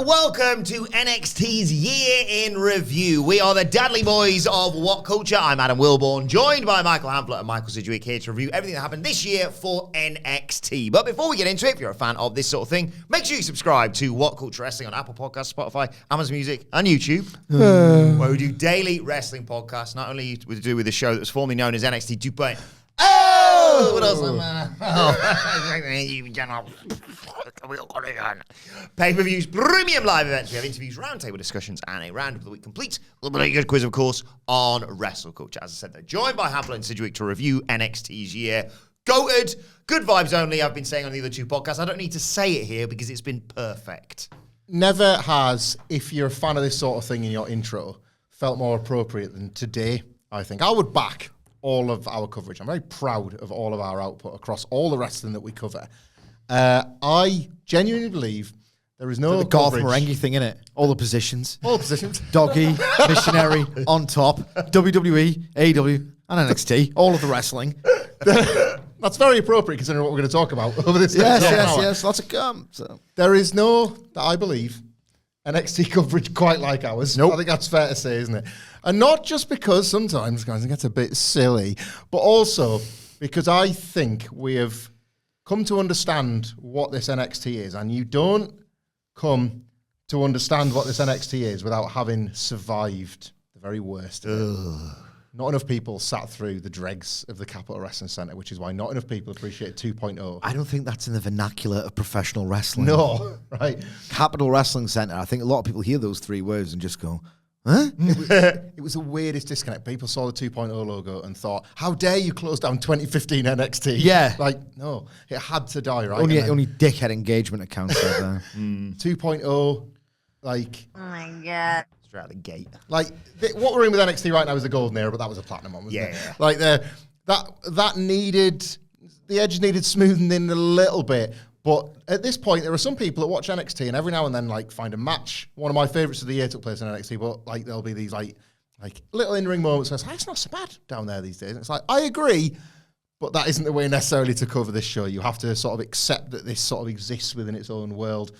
and welcome to NXT's Year in Review. We are the Dadley Boyz of What Culture. I'm Adam Wilborn, joined by Michael Hamflett and Michael Sidgwick here to review everything that happened this year for NXT. But before we get into it, if you're a fan of this sort of thing, make sure you subscribe to What Culture Wrestling on Apple Podcasts, Spotify, Amazon Music, and YouTube, where we do daily wrestling podcasts, not only to do with the show that was formerly known as NXT 2.0. Oh, what else? Pay-per-views, premium live events. We have interviews, roundtable discussions, and a round of the week complete. A little bit of a good quiz, of course, on Wrestle Culture. As I said, they're joined by Hamflett and Sidgwick to review NXT's year. Goated, good vibes only. I've been saying on the other two podcasts. I don't need to say it here because it's been perfect. Never has, if you're a fan of this sort of thing in your intro, felt more appropriate than today, I think. I would back all of our coverage. I'm very proud of all of our output across all the wrestling that we cover. I genuinely believe there is no the golf merengue thing in it. All the positions. All the positions. Doggy, missionary, on top, WWE, AEW, and NXT. All of the wrestling. That's very appropriate considering what we're going to talk about over this next hour. Yes. Lots of gum. So. There is no, that I believe, NXT coverage quite like ours. Nope. I think that's fair to say, isn't it? And not just because sometimes, guys, it gets a bit silly, but also because I think we have come to understand what this NXT is. And you don't come to understand what this NXT is without having survived the very worst of it. Not enough people sat through the dregs of the Capitol Wrestling Center, which is why not enough people appreciate 2.0. I don't think that's in the vernacular of professional wrestling. No, right. Capitol Wrestling Center. I think a lot of people hear those three words and just go, huh? It was the weirdest disconnect. People saw the 2.0 logo and thought, how dare you close down 2015 NXT? Yeah. Like, no, it had to die, right? Only dickhead engagement accounts out there. 2.0, like... Oh my God. Straight out the gate. Like, what we're in with NXT right now is the golden era, but that was a platinum one, wasn't it? Yeah. Like, that needed... The edge needed smoothing in a little bit. But at this point, there are some people that watch NXT and every now and then, like, find a match. One of my favorites of the year took place in NXT, but, like, there'll be these, like little in-ring moments where it's like, it's not so bad down there these days. And it's like, I agree, but that isn't the way necessarily to cover this show. You have to sort of accept that this sort of exists within its own world.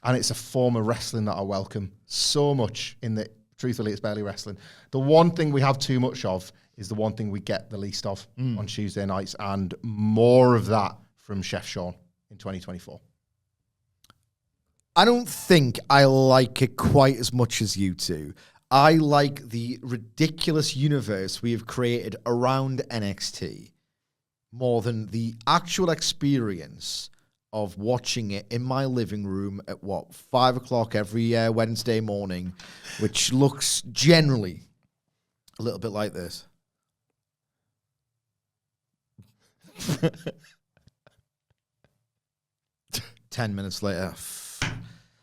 And it's a form of wrestling that I welcome so much in that, truthfully, it's barely wrestling. The one thing we have too much of is the one thing we get the least of on Tuesday nights, and more of that from Chef Sean in 2024. I don't think I like it quite as much as you two. I like the ridiculous universe we have created around NXT more than the actual experience of watching it in my living room at 5 o'clock every Wednesday morning, which looks generally a little bit like this. 10 minutes later.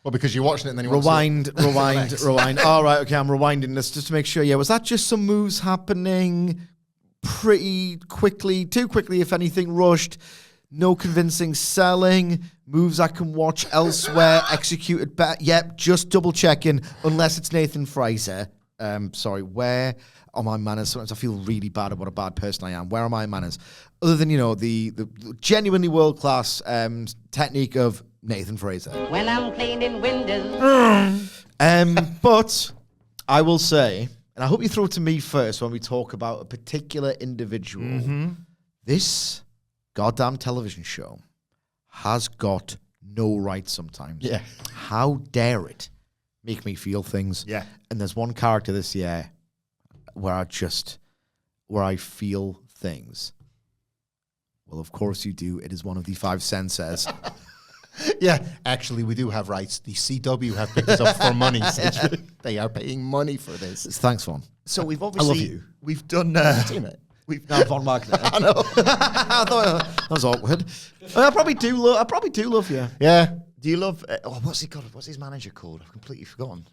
Well, because you're watching it and then you rewind. All right, okay, I'm rewinding this just to make sure. Yeah, was that just some moves happening pretty quickly, too quickly, if anything, rushed? No convincing selling, moves I can watch elsewhere, executed better. Yep, just double checking, unless it's Nathan Fraser. Sorry, where are my manners? Sometimes I feel really bad about what a bad person I am. Where are my manners? Other than, the genuinely world-class technique of Nathan Fraser. When I'm cleaning windows. But I will say, and I hope you throw it to me first when we talk about a particular individual, this goddamn television show has got no right sometimes. Yeah. How dare it make me feel things? Yeah. And there's one character this year where I feel things. Well, of course you do. It is one of the 5 censors. Yeah, actually, we do have rights. The CW have picked us up for money. They are paying money for this. Thanks, Vaughn. So we've obviously... I love you. We've done... Seen it. We've No, Von Wagner. I know. I thought that was awkward. I probably do love you. Yeah. Do you love... what's he called? What's his manager called? I've completely forgotten.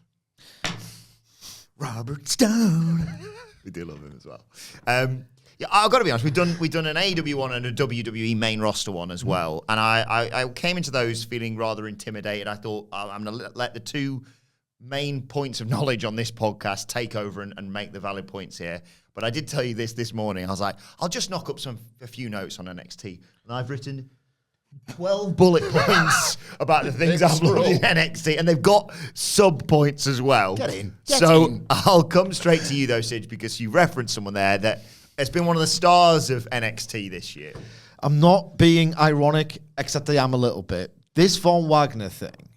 Robert Stone. We do love him as well. Yeah, I've got to be honest. We've done an AEW one and a WWE main roster one as well, and I came into those feeling rather intimidated. I thought I'm going to let the two main points of knowledge on this podcast take over and make the valid points here. But I did tell you this morning. I was like, I'll just knock up a few notes on NXT, and I've written 12 bullet points about the things I've loved in NXT, and they've got sub points as well. Get in. I'll come straight to you though, Sidge, because you referenced someone there that has been one of the stars of NXT this year. I'm not being ironic, except I am a little bit. This Von Wagner thing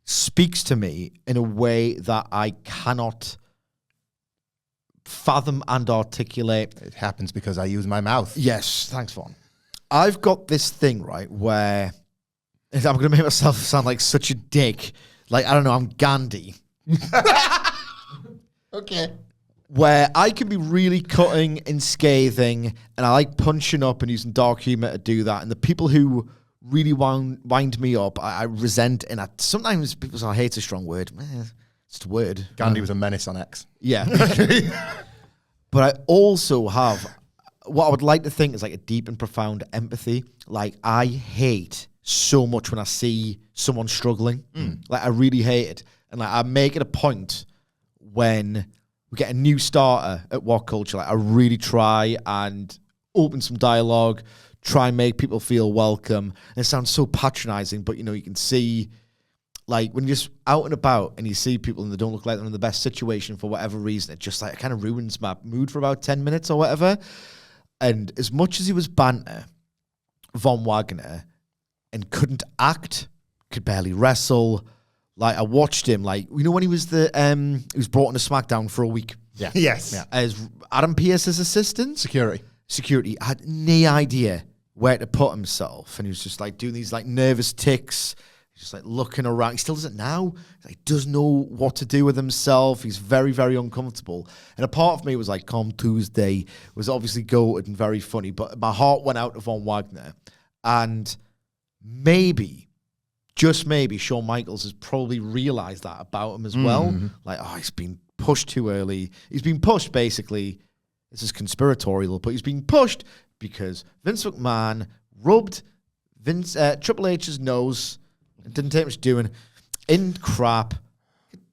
speaks to me in a way that I cannot fathom and articulate. It happens because I use my mouth. Yes, thanks, Von. I've got this thing, right, where I'm going to make myself sound like such a dick. Like, I don't know, I'm Gandhi. Okay. Where I can be really cutting and scathing, and I like punching up and using dark humor to do that. And the people who really wind me up, I resent. And sometimes people say, I hate a strong word. It's a word. Gandhi was a menace on X. Yeah. But I also have what I would like to think is like a deep and profound empathy. Like, I hate so much when I see someone struggling. Like, I really hate it. And like, I make it a point when we get a new starter at What Culture. Like, I really try and open some dialogue, try and make people feel welcome. And it sounds so patronizing, but, you know, you can see, like, when you're just out and about and you see people and they don't look like they're in the best situation for whatever reason, it just, like, it kind of ruins my mood for about 10 minutes or whatever. And as much as he was banter, Von Wagner, and couldn't act, could barely wrestle. Like, I watched him, like, you know when he was he was brought into SmackDown for a week? Yeah. Yes. Yeah. As Adam Pearce's assistant? Security. I had no idea where to put himself. And he was just, like, doing these, like, nervous ticks. Just, like, looking around. He still does it now. He doesn't know what to do with himself. He's very, very uncomfortable. And a part of me was like, Come Tuesday was obviously goated and very funny. But my heart went out to Von Wagner. And maybe, just maybe, Shawn Michaels has probably realized that about him as well. Like, oh, he's been pushed too early. He's been pushed, basically. This is conspiratorial, but he's being pushed because Vince McMahon rubbed Triple H's nose. It didn't take much doing. In crap,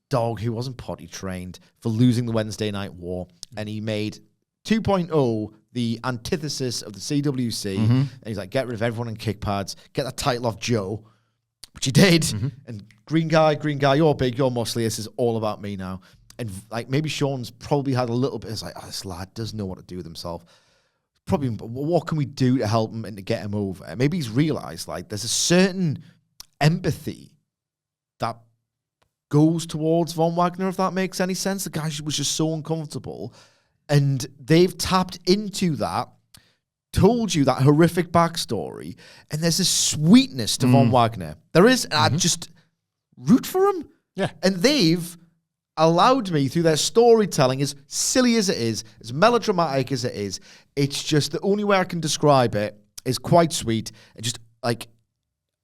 dog who wasn't potty trained for losing the Wednesday Night War. And he made 2.0 the antithesis of the CWC. And he's like, get rid of everyone in kick pads, get that title off Joe, which he did. And green guy, you're big, you're muscly, this is all about me now. And like, maybe Sean's probably had a little bit, it's like, oh, this lad doesn't know what to do with himself. Probably, what can we do to help him and to get him over? And maybe he's realized, like, there's a certain empathy that goes towards Von Wagner, if that makes any sense. The guy was just so uncomfortable. And they've tapped into that, told you that horrific backstory, and there's a sweetness to Von Wagner. There is, and I just root for him. Yeah. And they've allowed me, through their storytelling, as silly as it is, as melodramatic as it is, it's just the only way I can describe it is quite sweet and just, like,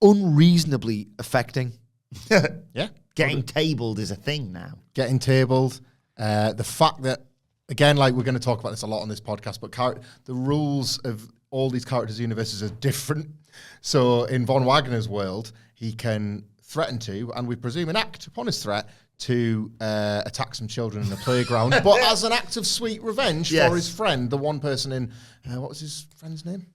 unreasonably affecting. Yeah. Getting tabled is a thing now. Getting tabled. The fact that, again, like, we're going to talk about this a lot on this podcast, but the rules of all these characters' universes are different. So in Von Wagner's world, he can threaten to, and we presume enact upon his threat, to attack some children in a playground, but as an act of sweet revenge for his friend, the one person in, what was his friend's name?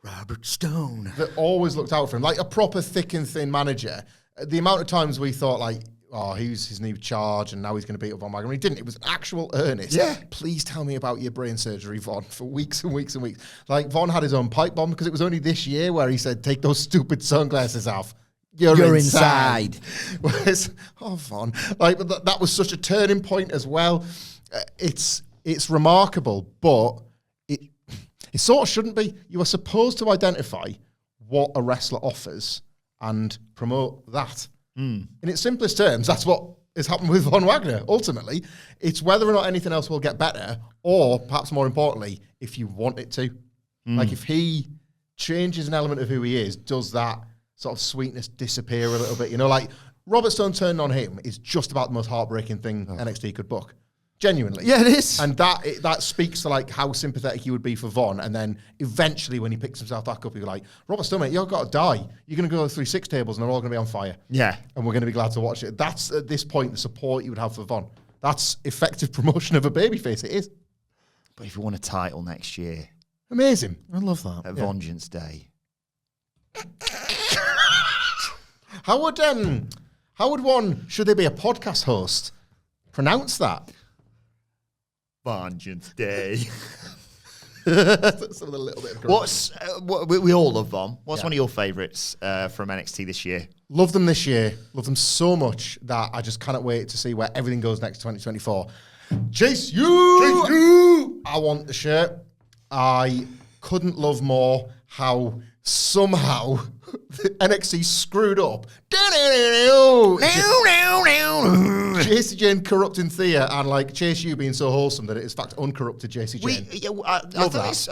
Robert Stone. That always looked out for him, like a proper thick and thin manager. The amount of times we thought, like, oh, he's his new charge, and now he's going to beat up Von Wagner. He didn't. It was actual earnest. Yeah. Please tell me about your brain surgery, Von, for weeks and weeks and weeks. Like, Von had his own pipe bomb because it was only this year where he said, take those stupid sunglasses off. You're inside. Whereas, oh, Von. Like, but that was such a turning point as well. It's remarkable, but it sort of shouldn't be. You are supposed to identify what a wrestler offers and promote that. In its simplest terms, that's what has happened with Von Wagner. Ultimately, it's whether or not anything else will get better, or perhaps more importantly, if you want it to. Like, if he changes an element of who he is, does that sort of sweetness disappear a little bit? You know, like, Robert Stone turning on him is just about the most heartbreaking thing NXT could book. Genuinely. Yeah, it is. And that speaks to, like, how sympathetic he would be for Von. And then eventually when he picks himself back up, you're like, Robert Stone, mate, you've got to die. You're going to go through 6 tables and they're all going to be on fire. Yeah. And we're going to be glad to watch it. That's, at this point, the support you would have for Von. That's effective promotion of a babyface. It is. But if you want a title next year, Amazing. I love that. at Vengeance Day, How would one, should they be a podcast host, pronounce that? Vengeance Day. That's a little bit of We all love them. What's Yeah. one of your favourites from NXT this year? Love them this year. Love them so much that I just cannot wait to see where everything goes next 2024. Chase you! I want the shirt. I couldn't love more how somehow NXT screwed up. JC Jane corrupting Thea and like Chase U being so wholesome that it is in fact uncorrupted JC Jane. I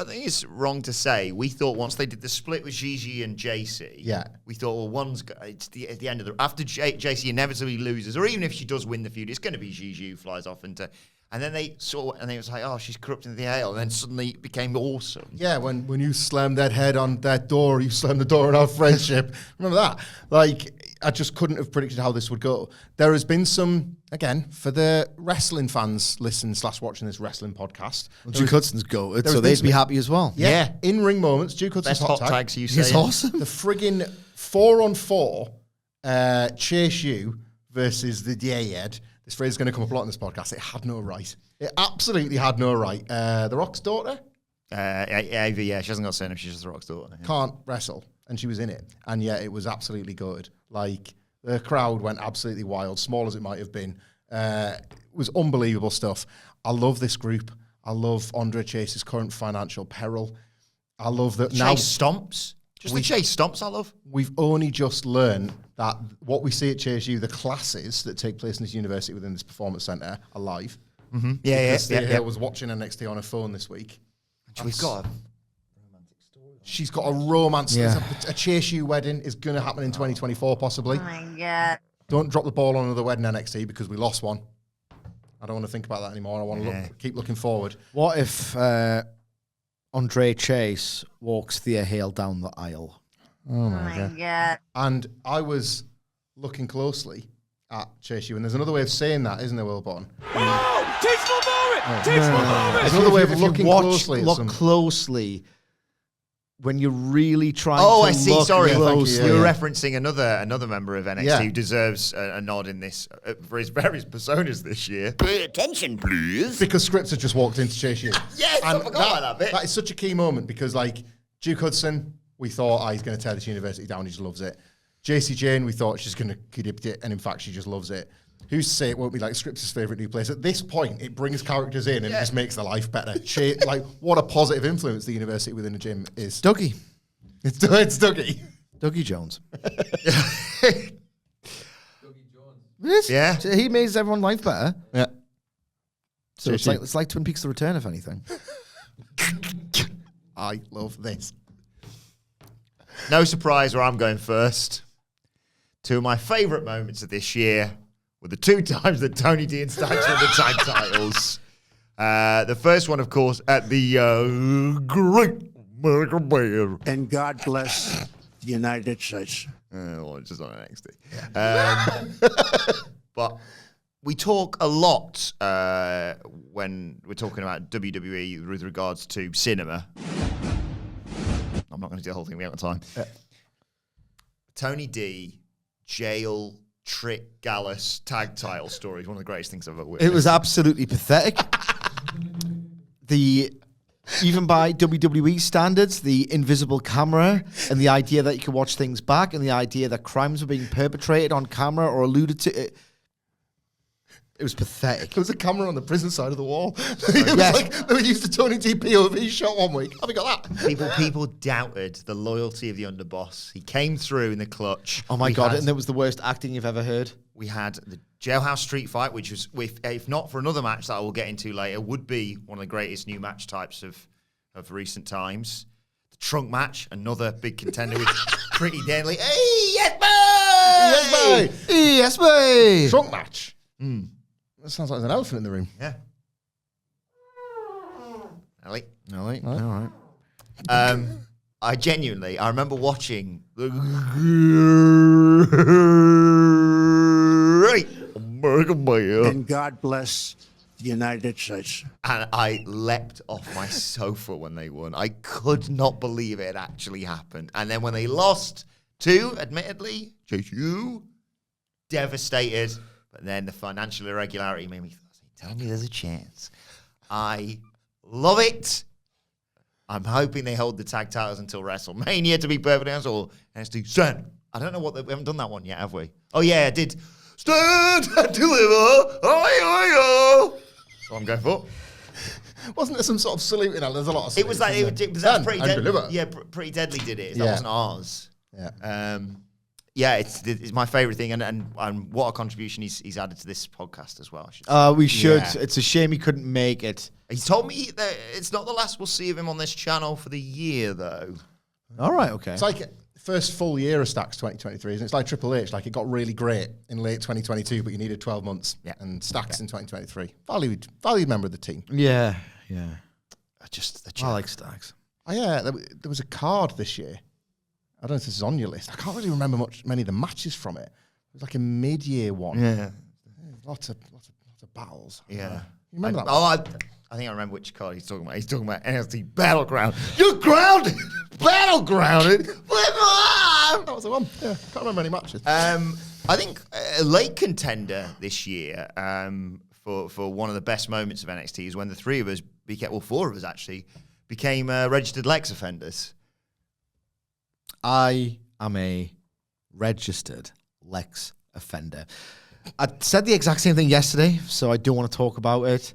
think it's wrong to say. We thought once they did the split with Gigi and JC, we thought, well, it's at the end of the after JC inevitably loses, or even if she does win the feud, it's going to be Gigi who flies off into. And then they saw, and they was like, oh, she's corrupting the ale. And then suddenly it became awesome. Yeah, when you slammed that head on that door, you slammed the door on our friendship. Remember that? Like, I just couldn't have predicted how this would go. There has been some, again, for the wrestling fans listening/watching this wrestling podcast. Duke Hudson's goated, so been they'd some- be happy as well. Yeah, in-ring moments. Duke Hudson's Best hot tags you say. It's awesome. The friggin' 4-on-4 Chase U versus the Dyad. This phrase is going to come up a lot in this podcast. It had no right. It absolutely had no right. The Rock's daughter Ivy, yeah, she hasn't got a surname. She's just the Rock's daughter. Yeah. can't wrestle, and she was in it. And yeah, it was absolutely good. Like, the crowd went absolutely wild, small as it might have been. It was unbelievable stuff. I love this group. I love Andre Chase's current financial peril. I love that now Chase stomps. Just the Chase stomps I love. we've only just learned that what we see at Chase U, the classes that take place in this university within this performance centre, are live. Yeah, I was watching NXT on her phone this week. We've got She's got a romance. Yeah. A Chase U wedding is going to happen in 2024, possibly. Oh my God. Don't drop the ball on another wedding NXT because we lost one. I don't want to think about that anymore. I want to keep looking forward. What if Andre Chase walks Thea Hale down the aisle? Oh my God. And I was looking closely at Chase U, and there's another way of saying that, isn't there, Wilborn? There's another way of If you looking watch- closely at Look some... closely when you're really trying Oh, to I see. look Sorry, closely. you were referencing another member of NXT Yeah. who deserves a nod in this for his various personas this year. Pay attention, please. Because Scripps had just walked into Chase U. Yes, I forgot about that bit. That is such a key moment because, like, Duke Hudson, we thought, he's going to tear this university down. He just loves it. JC Jane, we thought she's going to kidip it, and in fact, she just loves it. Who's to say it won't be like Scripps' favourite new place? At this point, it brings characters in and it just makes their life better. Like, what a positive influence the university within the gym is. Dougie. It's Dougie. Dougie Jones. Yeah. He makes everyone's life better. Yeah. So it's like Twin Peaks: The Return, if anything. I love this. No surprise where I'm going first. Two of my favourite moments of this year were the two times that Tony D and Stacks won the tag titles. The first one, of course, at the Great American Bear. And God bless the United States. Well, it's just on NXT. But we talk a lot when we're talking about WWE with regards to cinema. I'm not going to do the whole thing. We haven't got time. Tony D, jail, Trick, Gallus, tag title story is one of the greatest things I've ever witnessed. It was absolutely pathetic. Even by WWE standards, the invisible camera and the idea that you can watch things back and the idea that crimes were being perpetrated on camera or alluded to, it was pathetic. There was a camera on the prison side of the wall. It was Yes. like they used a Tony D POV shot one week. Have we got that? People doubted the loyalty of the underboss. He came through in the clutch. Oh my We God, had- and it was the worst acting you've ever heard. We had the Jailhouse Street Fight, which was, if not for another match that I will get into later, would be one of the greatest new match types of recent times. The Trunk match, another big contender with Pretty Deadly. Hey, yes, boy! Yes, boy. Yes, boy. Trunk match. That sounds like there's an elephant in the room. Yeah. Ellie. All right. I remember watching the Great American Bear. And God bless United States. And I leapt off my sofa when they won. I could not believe it actually happened. And then when they lost to, admittedly, JSU, devastated. But then the financial irregularity made me tell me there's a chance. I love it. I'm hoping they hold the tag titles until WrestleMania, to be perfectly honest, or NXT Stand. I don't know we haven't done that one yet, have we? Oh, yeah, I did. Stand and deliver. Oh. So I'm going for. Wasn't there some sort of saluting? There's a lot of saluting. It was like, it was Stand Pretty and Deadly. deliver. Yeah, Pretty Deadly did it. That Yeah. wasn't ours. Yeah. Yeah, it's my favourite thing, and what a contribution he's added to this podcast as well. I should say. We should. Yeah. It's a shame he couldn't make it. He told me that it's not the last we'll see of him on this channel for the year, though. All right, okay. It's like first full year of Stacks 2023, isn't it? It's like Triple H. Like it got really great in late 2022, but you needed 12 months. Yeah. And Stacks in 2023. Valued member of the team. Yeah. Just the I chat. like Stacks. Oh, yeah, there was a card this year. I don't know if this is on your list. I can't really remember many of the matches from it. It was like a mid-year one. Yeah. Lots of battles. Yeah. You remember that? I think I remember which card he's talking about. He's talking about NXT Battleground. You're grounded! Battlegrounded! That was the one. Yeah, can't remember any matches. I think a late contender this year for one of the best moments of NXT is when the three of us four of us actually became registered Lex offenders. I am a registered Lex offender. I said the exact same thing yesterday, so I don't want to talk about it.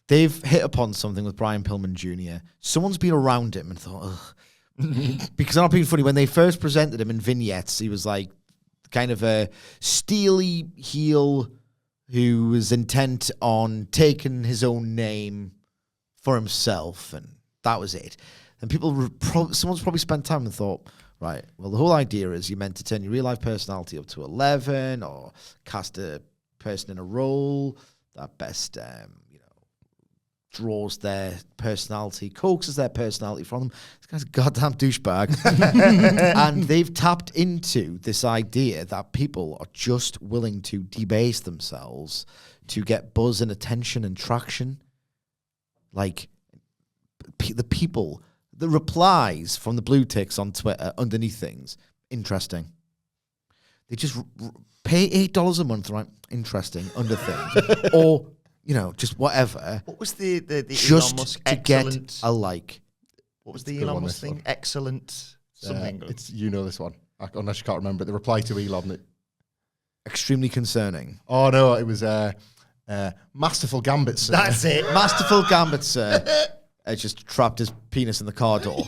They've hit upon something with Brian Pillman Jr. Someone's been around him and thought, ugh. Because I'm not being funny, when they first presented him in vignettes, he was like kind of a steely heel who was intent on taking his own name for himself, and that was it. And someone's probably spent time and thought, right, well, the whole idea is you're meant to turn your real-life personality up to 11 or cast a person in a role that best, draws their personality, coaxes their personality from them. This guy's a goddamn douchebag. And they've tapped into this idea that people are just willing to debase themselves to get buzz and attention and traction. Like, the replies from the blue ticks on Twitter underneath things, interesting. They just pay $8 a month, right? Interesting, under things. Or, just whatever. What was the just Elon Musk to excellent? Get a like. What was the Good Elon one, Musk this thing? one. Excellent something. It's this one. Unless you can't remember it. The reply to Elon. Extremely concerning. Oh, no, it was Masterful Gambit, sir. That's it. Masterful Gambit, sir. Just trapped his penis in the car door.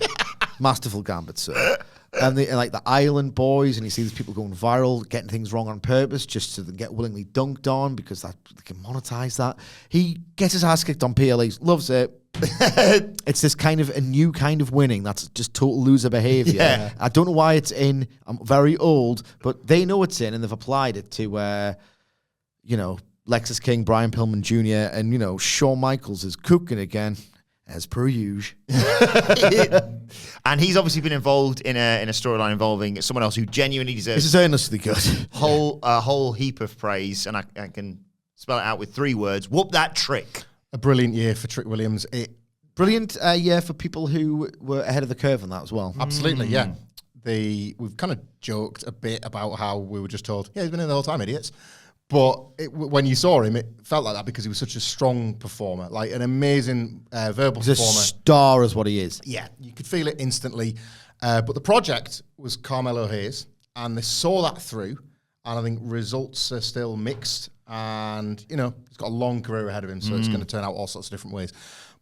Masterful Gambit, sir. And the Island Boys, and you see these people going viral, getting things wrong on purpose just to get willingly dunked on because they can monetize that. He gets his ass kicked on PLEs, loves it. It's this kind of a new kind of winning that's just total loser behavior. Yeah. I don't know why it's in. I'm very old, but they know it's in, and they've applied it to, Lexus King, Brian Pillman Jr., and, Shawn Michaels is cooking again. As per usual. And he's obviously been involved in a storyline involving someone else who genuinely This deserves is earnestly good. a whole heap of praise, and I can spell it out with 3 words. Whoop that trick. A brilliant year for Trick Williams. Brilliant year for people who were ahead of the curve on that as well. Absolutely, yeah. We've kind of joked a bit about how we were just told, yeah, he's been in the whole time, idiots. But when you saw him, it felt like that because he was such a strong performer, like an amazing verbal He's a performer. star is what he is. Yeah, you could feel it instantly. But the project was Carmelo Hayes, and they saw that through, and I think results are still mixed. And, he's got a long career ahead of him, so it's going to turn out all sorts of different ways.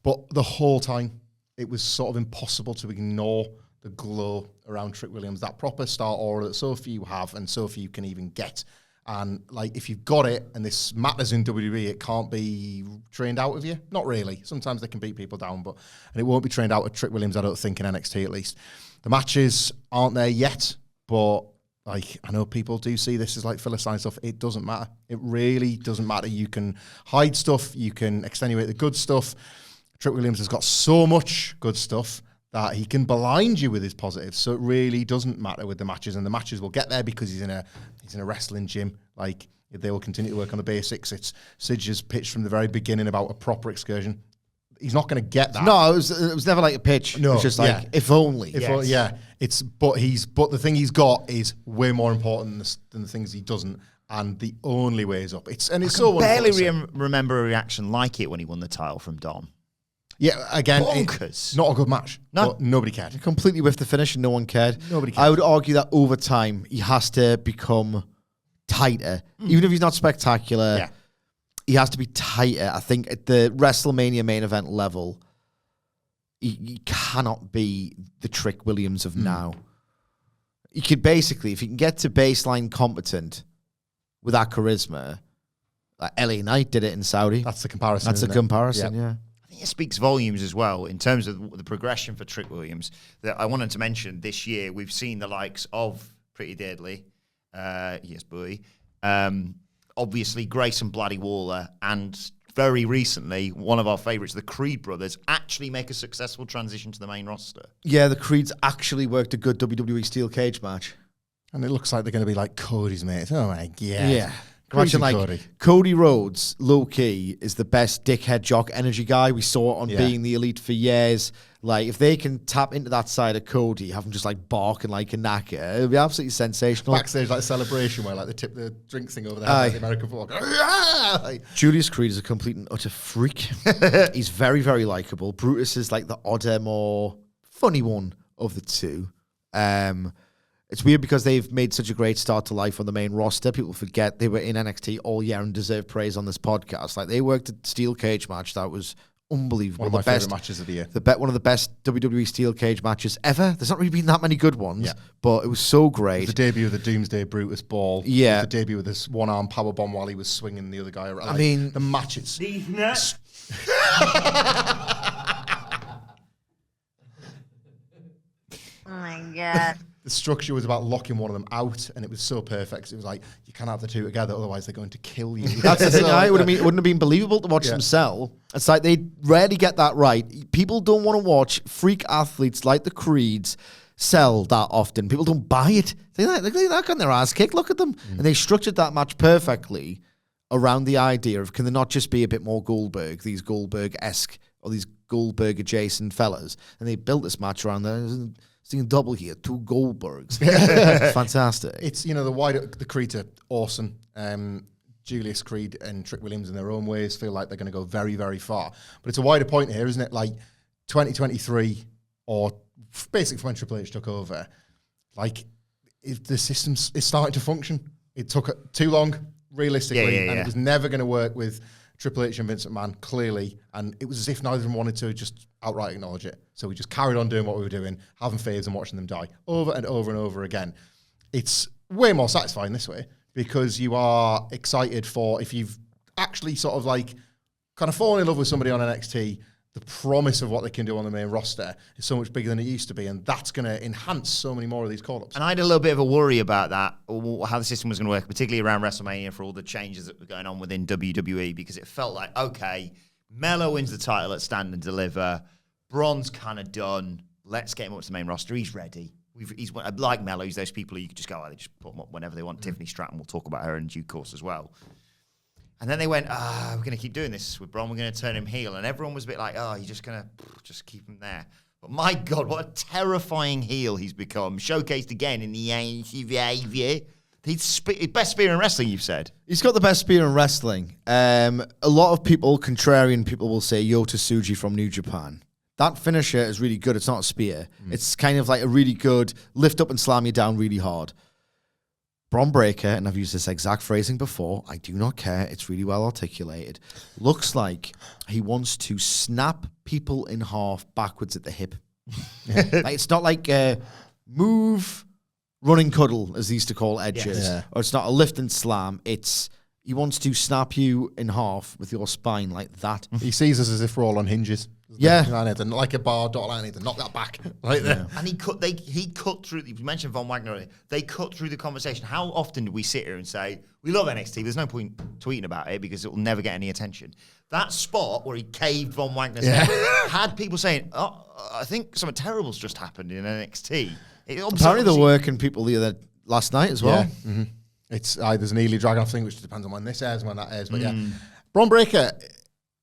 But the whole time, it was sort of impossible to ignore the glow around Trick Williams, that proper star aura that so few have and so few can even get. And, if you've got it, and this matters in WWE, it can't be trained out of you. Not really. Sometimes they can beat people down, and it won't be trained out of Trick Williams, I don't think, in NXT at least. The matches aren't there yet, but, I know people do see this as, Philistine stuff. It doesn't matter. It really doesn't matter. You can hide stuff. You can extenuate the good stuff. Trick Williams has got so much good stuff that he can blind you with his positives. So it really doesn't matter with the matches, and the matches will get there because he's in a wrestling gym. Like, they will continue to work on the basics. It's Sidge's pitch from the very beginning about a proper excursion. He's not going to get that. No, it was never like a pitch. No, it was just like, if only. But the thing he's got is way more important than the things he doesn't, and the only way is up. It's so barely remember a reaction like it when he won the title from Dom. Yeah, again, bonkers. Not a good match. No, but nobody cared. He completely whiffed the finish and no one cared. Nobody cared. I would argue that over time he has to become tighter, even if he's not spectacular. Yeah. He has to be tighter. I think at the WrestleMania main event level, he cannot be the Trick Williams of now. He could basically, if he can get to baseline competent with that charisma, like LA Knight did it in Saudi. That's the comparison. That's a comparison, yeah. I think it speaks volumes as well in terms of the progression for Trick Williams. That I wanted to mention this year, we've seen the likes of Pretty Deadly, yes, boy. Obviously, Grayson Bloody Waller, and very recently, one of our favourites, the Creed brothers, actually make a successful transition to the main roster. Yeah, the Creeds actually worked a good WWE steel cage match. And it looks like they're going to be like Cody's mates. Oh my god. Yeah. Crazy Imagine like Cody Rhodes, low key, is the best dickhead jock energy guy. We saw it on Being the Elite for years. Like, if they can tap into that side of Cody, have him just like barking like a knacker, it'll be absolutely sensational. Backstage, like celebration where like they tip the drinks thing over there, like the American football. Julius Creed is a complete and utter freak. He's very, very likable. Brutus is like the odder, more funny one of the two. It's weird because they've made such a great start to life on the main roster. People forget they were in NXT all year and deserve praise on this podcast. Like, they worked a steel cage match that was unbelievable. One of my favorite matches of the year. One of the best WWE steel cage matches ever. There's not really been that many good ones, but it was so great. The debut of the Doomsday Brutus Ball. Yeah. The debut of this one-arm powerbomb while he was swinging the other guy around. I mean, the match, it's... These nuts. Oh my God. The structure was about locking one of them out, and it was so perfect. 'Cause it was like, you can't have the two together, otherwise they're going to kill you. That's the thing. It wouldn't have been believable to watch them sell. It's like they rarely get that right. People don't want to watch freak athletes like the Creeds sell that often. People don't buy it. They're not getting their ass kicked. Look at them. And they structured that match perfectly around the idea of, can there not just be a bit more Goldberg, these Goldberg-esque or these Goldberg-adjacent fellas? And they built this match around there. Seeing double here, 2 Goldbergs. Fantastic. It's, the Creeds are awesome. Julius Creed and Trick Williams in their own ways feel like they're going to go very, very far. But it's a wider point here, isn't it? Like 2023, or basically when Triple H took over, like the system is starting to function. It took too long, realistically, and it was never going to work with Triple H and Vince McMahon, clearly, and it was as if neither of them wanted to just outright acknowledge it. So we just carried on doing what we were doing, having faves and watching them die over and over and over again. It's way more satisfying this way because you are excited for, if you've actually sort of like kind of fallen in love with somebody on NXT, the promise of what they can do on the main roster is so much bigger than it used to be, and that's going to enhance so many more of these call-ups. And I had a little bit of a worry about that, or how the system was going to work, particularly around WrestleMania for all the changes that were going on within WWE, because it felt like, okay, Melo wins the title at Stand and Deliver, Braun's kind of done, let's get him up to the main roster, he's ready. He's like Melo, he's those people who you could just go, they just put him up whenever they want. Tiffany Stratton, we'll talk about her in due course as well. And then they went, we're going to keep doing this with Braun. We're going to turn him heel. And everyone was a bit like, you're just going to just keep him there. But my God, what a terrifying heel he's become. Showcased again in the behavior. He's best spear in wrestling, you've said. He's got the best spear in wrestling. A lot of people, contrarian people, will say Yota Tsuji from New Japan. That finisher is really good. It's not a spear. It's kind of like a really good lift up and slam you down really hard. Braun Breaker, and I've used this exact phrasing before, I do not care, it's really well articulated, looks like he wants to snap people in half backwards at the hip. Like, it's not like a move, running cuddle, as they used to call edges, or it's not a lift and slam, it's he wants to snap you in half with your spine like that. He sees us as if we're all on hinges. Yeah. I need to, like a bar dot line, I need to knock that back. Right there. And he cut through. You mentioned Von Wagner earlier. They cut through the conversation. How often do we sit here and say we love NXT? There's no point tweeting about it because it will never get any attention. That spot where he caved Von Wagner's head had people saying, "Oh, I think something terrible's just happened in NXT." Apparently, they're working people last night as well. Yeah. Mm-hmm. It's there's an Ely Dragunov thing, which depends on when this airs and when that airs. But yeah, Braun Breaker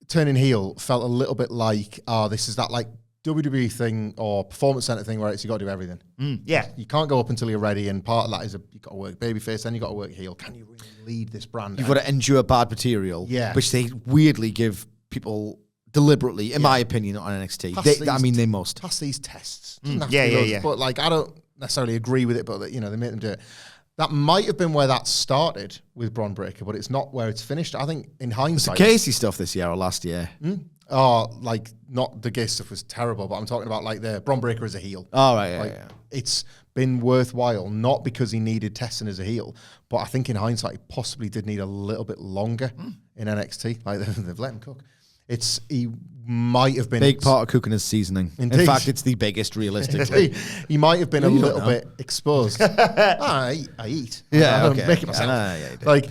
turning heel felt a little bit like, this is that like WWE thing or Performance Center thing where it's you got to do everything. Yeah. You can't go up until you're ready, and part of that is you got to work babyface, then you got to work heel. Can you really lead this brand? You've got to endure bad material, which they weirdly give people deliberately, in my opinion, on NXT. They must pass these tests. Yeah. But like, I don't necessarily agree with it, but they make them do it. That might have been where that started with Braun Breaker, but it's not where it's finished. I think in hindsight, the Casey stuff this year or last year. Like not the gay stuff was terrible, but I'm talking about like the Braun Breaker as a heel. Oh right, yeah. It's been worthwhile, not because he needed testing as a heel, but I think in hindsight he possibly did need a little bit longer in NXT. Like they've let him cook. He might have been big part of cooking is seasoning. Indeed. In fact, it's the biggest realistically. He might have been a little bit exposed. I eat. Yeah, I'm making myself. Like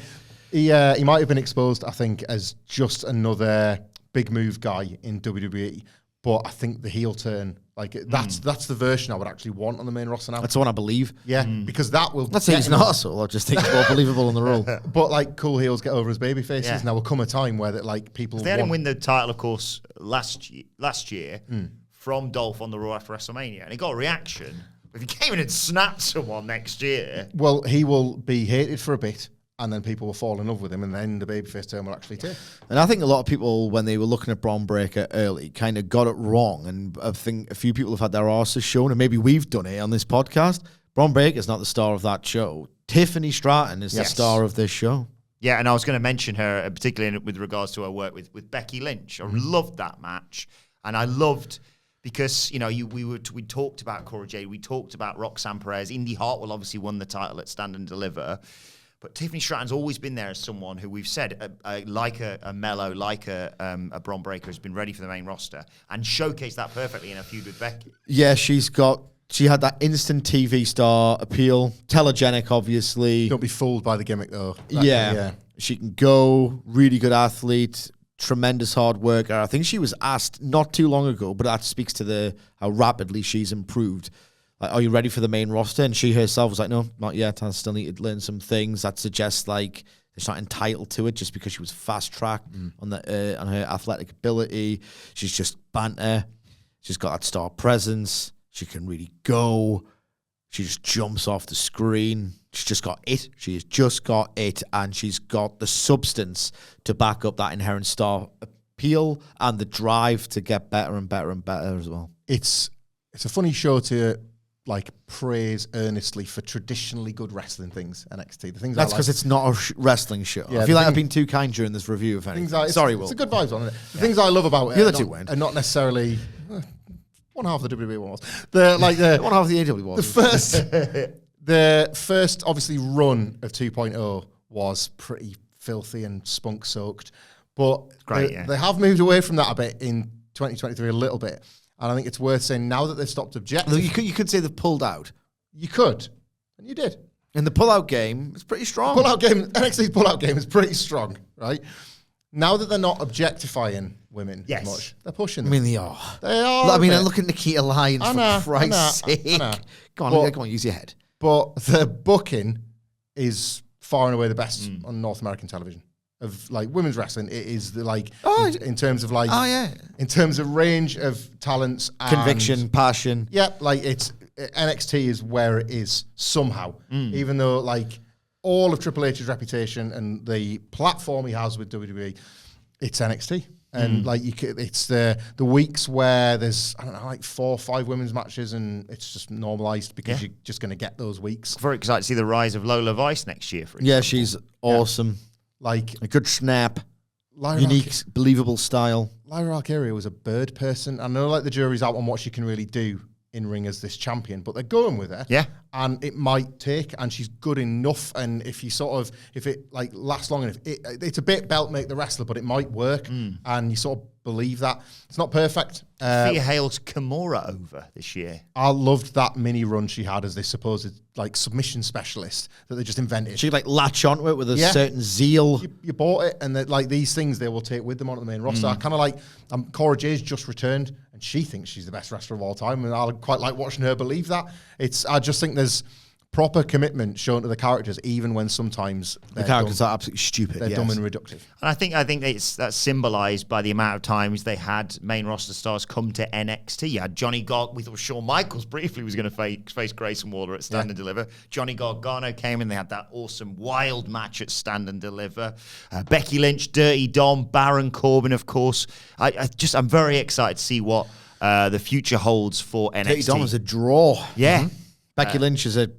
he might have been exposed, I think, as just another big move guy in WWE. But I think the heel turn, like that's the version I would actually want on the main roster now. That's the one I believe. Yeah, because that will. Not saying he's not asshole. I just think he's more believable in the role. But like cool heels get over as baby faces. Yeah. Now will come a time where that like people. They had him win the title, of course, last year from Dolph on the Raw after WrestleMania, and he got a reaction. If he came in and snapped someone next year, well, he will be hated for a bit. And then people will fall in love with him, and then the babyface turn will actually take. And I think a lot of people, when they were looking at Braun Breaker early, kind of got it wrong. And I think a few people have had their arses shown, and maybe we've done it on this podcast. Braun Breaker's not the star of that show. Tiffany Stratton is the star of this show. Yeah, and I was going to mention her, particularly with regards to her work with Becky Lynch. I loved that match, and I loved because we talked about Cora Jade, we talked about Roxanne Perez, Indy Hartwell obviously won the title at Stand and Deliver. But Tiffany Stratton's always been there as someone who we've said, like a Mello, like a Braun Breaker, has been ready for the main roster and showcased that perfectly in a feud with Becky. Yeah, she had that instant TV star appeal, telegenic, obviously. Don't be fooled by the gimmick, though. Yeah. She can go, really good athlete, tremendous hard worker. I think she was asked not too long ago, but that speaks to how rapidly she's improved. Like, are you ready for the main roster? And she herself was like, no, not yet. I still need to learn some things. That suggests like she's not entitled to it just because she was fast-tracked on her athletic ability. She's just banter. She's got that star presence. She can really go. She just jumps off the screen. She's just got it. She has just got it. And she's got the substance to back up that inherent star appeal and the drive to get better and better and better as well. It's a funny show to like praise earnestly for traditionally good wrestling things. NXT, the things that's because it's not a wrestling show. Yeah, I feel like I've been too kind during this review. If anything, sorry, Will. It's a good vibes on it. The things I love about it, the other two weren't, and not necessarily one half of the WWE one was the one half of the AW was the first obviously run of 2.0 was pretty filthy and spunk soaked, but they have moved away from that a bit in 2023 a little bit. And I think it's worth saying now that they've stopped objecting. You could say they've pulled out. You could. And you did. And the pull-out game is pretty strong. NXT's pull-out game is pretty strong, right? Now that they're not objectifying women as much, they're pushing them. I mean, they are. They are. I mean, look at Nikita Lyons, for Christ's sake. Come on, use your head. But the booking is far and away the best on North American television. Of like women's wrestling, it is in terms of like in terms of range of talents, and conviction, passion. Yeah, like NXT is where it is somehow, even though like all of Triple H's reputation and the platform he has with WWE, it's NXT, and like it's the weeks where there's like 4 or 5 women's matches, and it's just normalized because you're just going to get those weeks. Very excited to see the rise of Lola Vice next year. For example. Yeah, she's awesome. Like a good snap, unique, believable style. Lyra Valkyria was a bird person. I know like the jury's out on what she can really do in ring as this champion, but they're going with her. Yeah. And it might take, and she's good enough. And if it like lasts long enough, it's a bit belt make the wrestler, but it might work. And you sort of believe that. It's not perfect. Thea Hale's Kimura over this year. I loved that mini run she had as this supposed like submission specialist that they just invented. She like latch onto it with a Yeah. certain zeal. You bought it, and that like these things they will take with them onto the main roster. I kind of like Cora Jay's just returned, and she thinks she's the best wrestler of all time, and I quite like watching her believe that. I just think there's proper commitment shown to the characters, even when sometimes The characters are absolutely stupid. they're yes. dumb and reductive. And I think that's symbolised by the amount of times they had main roster stars come to NXT. You had Johnny Gargano. We thought Shawn Michaels briefly was going to face Grayson Waller at Stand and Deliver. Johnny Gargano came in. They had that awesome wild match at Stand and Deliver. Becky Lynch, Dirty Dom, Baron Corbin, of course. I'm very excited to see what the future holds for NXT. Dirty Dom is a draw. Yeah. Becky Lynch is a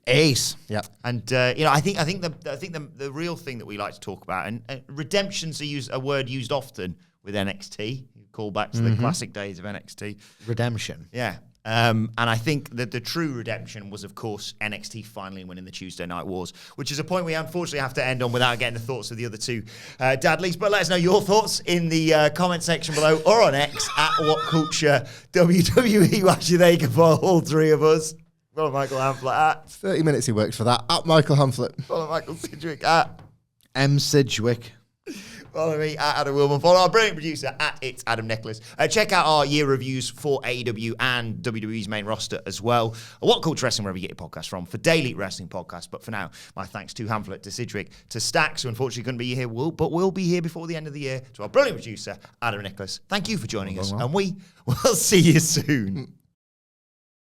ace. Yeah. And I think the real thing that we like to talk about, and redemption's a word used often with NXT. You call back to the classic days of NXT. Redemption. Yeah. And I think that the true redemption was, of course, NXT finally winning the Tuesday Night Wars, which is a point we unfortunately have to end on without getting the thoughts of the other two Dadleys. But let us know your thoughts in the comment section below or on X at WhatCulture WWE. Actually, there you can follow all three of us. Follow Michael Hamflett at 30 minutes he worked for that. At Michael Hamflett. follow Michael Sidgwick at M. Sidgwick. follow me at Adam Wilman. Follow our brilliant producer at It's Adam Nicholas. Check out our year reviews for AEW and WWE's main roster as well. What Culture Wrestling, wherever you get your podcast from, for daily wrestling podcasts. But for now, my thanks to Hamflett, to Sidgwick, to Stax, who unfortunately couldn't be here, but will be here before the end of the year, to our brilliant producer, Adam Nicholas. Thank you for joining us, and we will see you soon.